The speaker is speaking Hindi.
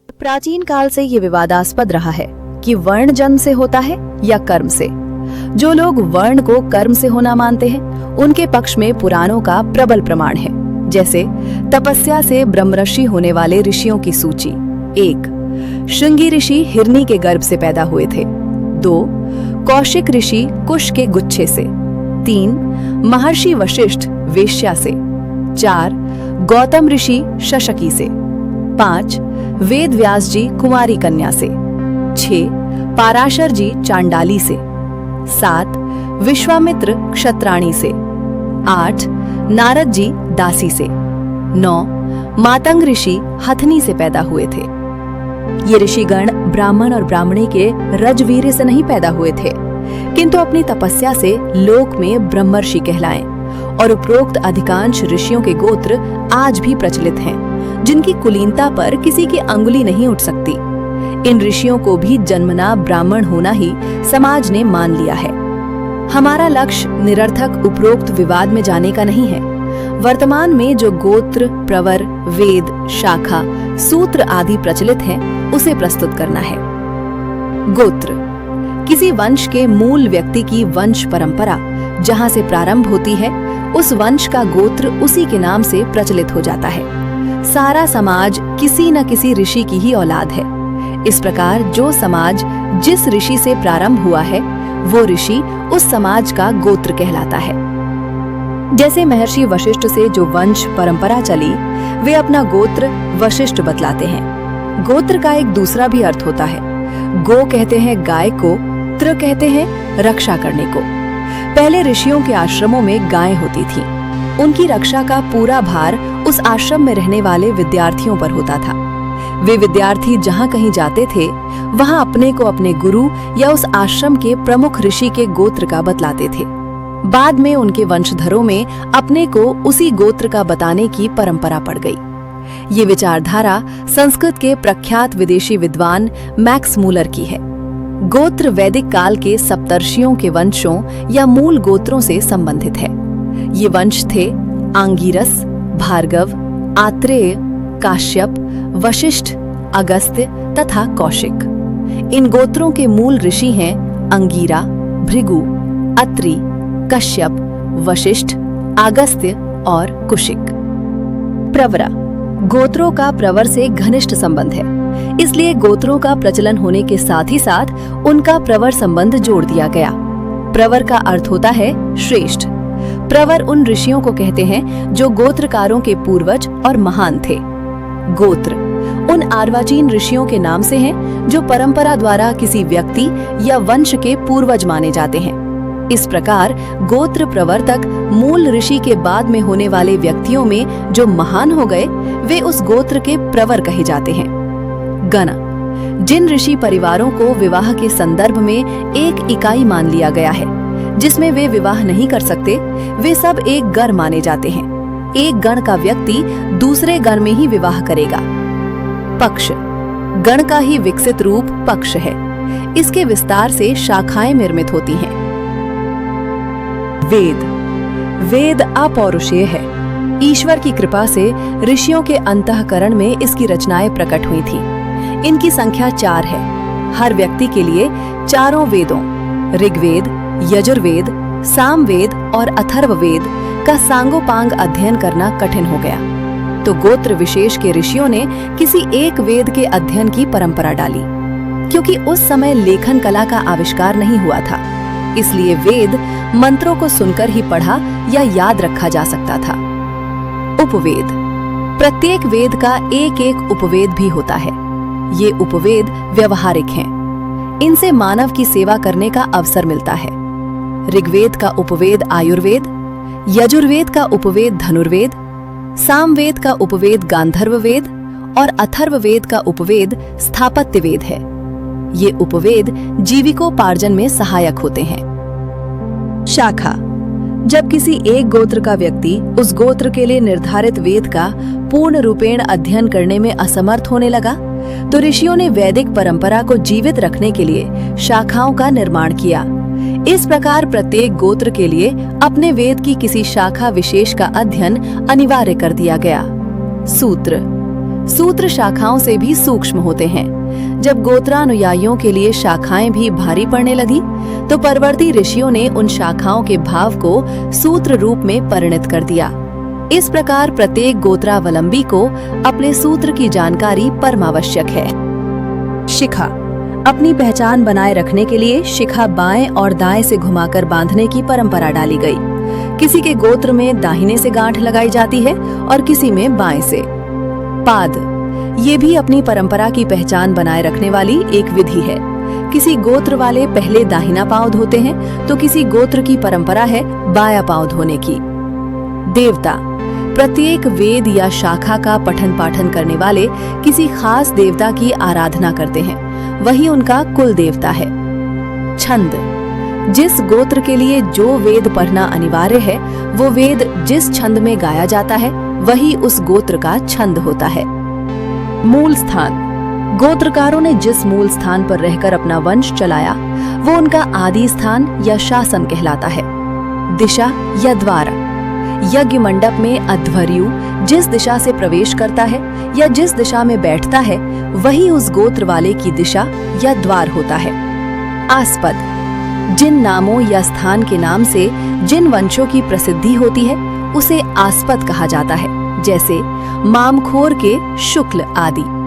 प्राचीन काल से ये विवादास्पद रहा है कि वर्ण जन्म से होता है या कर्म से। जो लोग वर्ण को कर्म से होना मानते हैं, उनके पक्ष में पुराणों का प्रबल प्रमाण है। जैसे तपस्या से ब्रह्मर्षि होने वाले ऋषियों की सूची। 1. श्रृंगी ऋषि हिरनी के गर्भ से पैदा हुए थे। 2. कौशिक ऋषि कुश के गुच्छे से। 3. महर्षि वशिष्ठ वेश्या से। 4. गौतम ऋषि शशकी से। 5. वेद व्यास जी कुमारी कन्या से। 6. पाराशर जी चांडाली से। 7. विश्वामित्र क्षत्राणी से। 8. नारद जी दासी से। 9. मातंग ऋषि हथनी से पैदा हुए थे। ये ऋषिगण ब्राह्मण और ब्राह्मणी के रजवीर्य से नहीं पैदा हुए थे, किंतु अपनी तपस्या से लोक में ब्रह्मर्षि कहलाए। और उपरोक्त अधिकांश ऋषियों के गोत्र आज भी प्रचलित हैं, जिनकी कुलीनता पर किसी की अंगुली नहीं उठ सकती। इन ऋषियों को भी जन्मना ब्राह्मण होना ही समाज ने मान लिया है। हमारा लक्ष्य निरर्थक उपरोक्त विवाद में जाने का नहीं है। वर्तमान में जो गोत्र, प्रवर, वेद, शाखा, सूत्र आदि प्रचलित हैं, उसे प्रस्तुत करना है। गोत्र किसी वंश के मूल व्यक्ति की वंश परंपरा जहां से प्रारंभ होती है, उस वंश का गोत्र उसी के नाम से प्रचलित हो जाता है। सारा समाज किसी न किसी ऋषि की ही औलाद है। इस प्रकार जो समाज जिस ऋषि से प्रारंभ हुआ है, वो ऋषि उस समाज का गोत्र कहलाता है। जैसे महर्षि वशिष्ठ से जो वंश परंपरा चली, वे अपना गोत्र वशिष्ठ बतलाते हैं। गोत्र का एक दूसरा भी अर्थ होता है। गो कहते हैं गाय को, त्र कहते हैं रक्षा करने को। पहले ऋषियों के आश्रमों में गायें होती थीं। उनकी रक्षा का पूरा भार उस आश्रम में रहने वाले विद्यार्थियों पर होता था। वे विद्यार्थी जहाँ कहीं जाते थे, वहाँ अपने को अपने गुरु या उस आश्रम के प्रमुख ऋषि के गोत्र का बतलाते थे। बाद में उनके वंशधरों में अपने को उसी गोत्र का बताने की परंपरा पड़ गई। ये विचारधारा संस्कृत के प्रख्यात विदेशी विद्वान मैक्स मूलर की है। गोत्र वैदिक काल के सप्तर्षियों के वंशों या मूल गोत्रों से संबंधित है। ये वंश थे आंगिरस, भार्गव, आत्रेय, काश्यप, वशिष्ठ, अगस्त्य तथा कौशिक। इन गोत्रों के मूल ऋषि हैं अंगिरा, भृगु, अत्रि, कश्यप, वशिष्ठ, अगस्त्य और कुशिक। प्रवरा गोत्रों का प्रवर से घनिष्ठ संबंध है, इसलिए गोत्रों का प्रचलन होने के साथ ही साथ उनका प्रवर संबंध जोड़ दिया गया। प्रवर का अर्थ होता है श्रेष्ठ। प्रवर उन ऋषियों को कहते हैं जो गोत्रकारों के पूर्वज और महान थे। गोत्र उन अर्वाचीन ऋषियों के नाम से हैं जो परंपरा द्वारा किसी व्यक्ति या वंश के पूर्वज माने जाते हैं। इस प्रकार गोत्र प्रवर्तक मूल ऋषि के बाद में होने वाले व्यक्तियों में जो महान हो गए, वे उस गोत्र के प्रवर कहे जाते हैं। गण जिन ऋषि परिवारों को विवाह के संदर्भ में एक इकाई मान लिया गया है, जिसमें वे विवाह नहीं कर सकते, वे सब एक गण माने जाते हैं। एक गण का व्यक्ति दूसरे गण में ही विवाह करेगा। पक्ष गण का ही विकसित रूप पक्ष है। इसके विस्तार से शाखाएं निर्मित होती हैं। वेद अपौरुषेय है। ईश्वर की कृपा से ऋषियों के अंतःकरण में इसकी रचनाएं प्रकट हुई थी। इनकी संख्या 4 है। हर व्यक्ति के लिए चारों वेदों ऋग्वेद, यजुर्वेद, सामवेद और अथर्ववेद का सांगोपांग अध्ययन करना कठिन हो गया, तो गोत्र विशेष के ऋषियों ने किसी एक वेद के अध्ययन की परंपरा डाली। क्योंकि उस समय लेखन कला का आविष्कार नहीं हुआ था, इसलिए वेद मंत्रों को सुनकर ही पढ़ा या याद रखा जा सकता था। उपवेद प्रत्येक वेद का एक एक उपवेद भी होता है। ये उपवेद व्यवहारिक हैं। इनसे मानव की सेवा करने का अवसर मिलता है। ऋग्वेद का उपवेद आयुर्वेद, यजुर्वेद का उपवेद धनुर्वेद, सामवेद का उपवेद गांधर्व वेद और अथर्ववेद का उपवेद स्थापत्य वेद है। ये उपवेद जीविकोपार्जन में सहायक होते हैं। शाखा जब किसी एक गोत्र का व्यक्ति उस गोत्र के लिए निर्धारित वेद का पूर्ण रूपेण अध्ययन करने में असमर्थ होने लगा, तो ऋषियों ने वैदिक परंपरा को जीवित रखने के लिए शाखाओं का निर्माण किया। इस प्रकार प्रत्येक गोत्र के लिए अपने वेद की किसी शाखा विशेष का अध्ययन अनिवार्य कर दिया गया। सूत्र सूत्र शाखाओं से भी सूक्ष्म होते हैं। जब गोत्रानुयायियों के लिए शाखाएं भी भारी पड़ने लगी, तो परवर्ती ऋषियों ने उन शाखाओं के भाव को सूत्र रूप में परिणत कर दिया। इस प्रकार प्रत्येक गोत्रावलंबी को अपने सूत्र की जानकारी परमावश्यक है। शिखा। अपनी पहचान बनाए रखने के लिए शिखा बाएं और दाएं से घुमाकर बांधने की परंपरा डाली गई। किसी के गोत्र में दाहिने से गांठ लगाई जाती है और किसी में बाएं से। पाद। ये भी अपनी परंपरा की पहचान बनाए रखने वाली एक विधि है। किसी गोत्र वाले पहले दाहिना पांव धोते हैं, तो किसी गोत्र की परंपरा है बायां पांव धोने की। देवता। प्रत्येक वेद या शाखा का पठन पाठन करने वाले किसी खास देवता की आराधना करते हैं, वही उनका कुल देवता है। छंद। जिस गोत्र के लिए जो वेद पढ़ना अनिवार्य है, वो वेद जिस छंद में गाया जाता है, वही उस गोत्र का छंद होता है। मूल स्थान। गोत्रकारों ने जिस मूल स्थान पर रहकर अपना वंश चलाया, वो उनका आदि स्थान या शासन कहलाता है। दिशा या द्वार। यज्ञ मंडप में अध्वर्यु जिस दिशा से प्रवेश करता है या जिस दिशा में बैठता है, वही उस गोत्र वाले की दिशा या द्वार होता है। आस्पद। जिन नामों या स्थान के नाम से जिन वंशों की प्रसिद्धि होती है, उसे आस्पद कहा जाता है, जैसे मामखोर के शुक्ल आदि।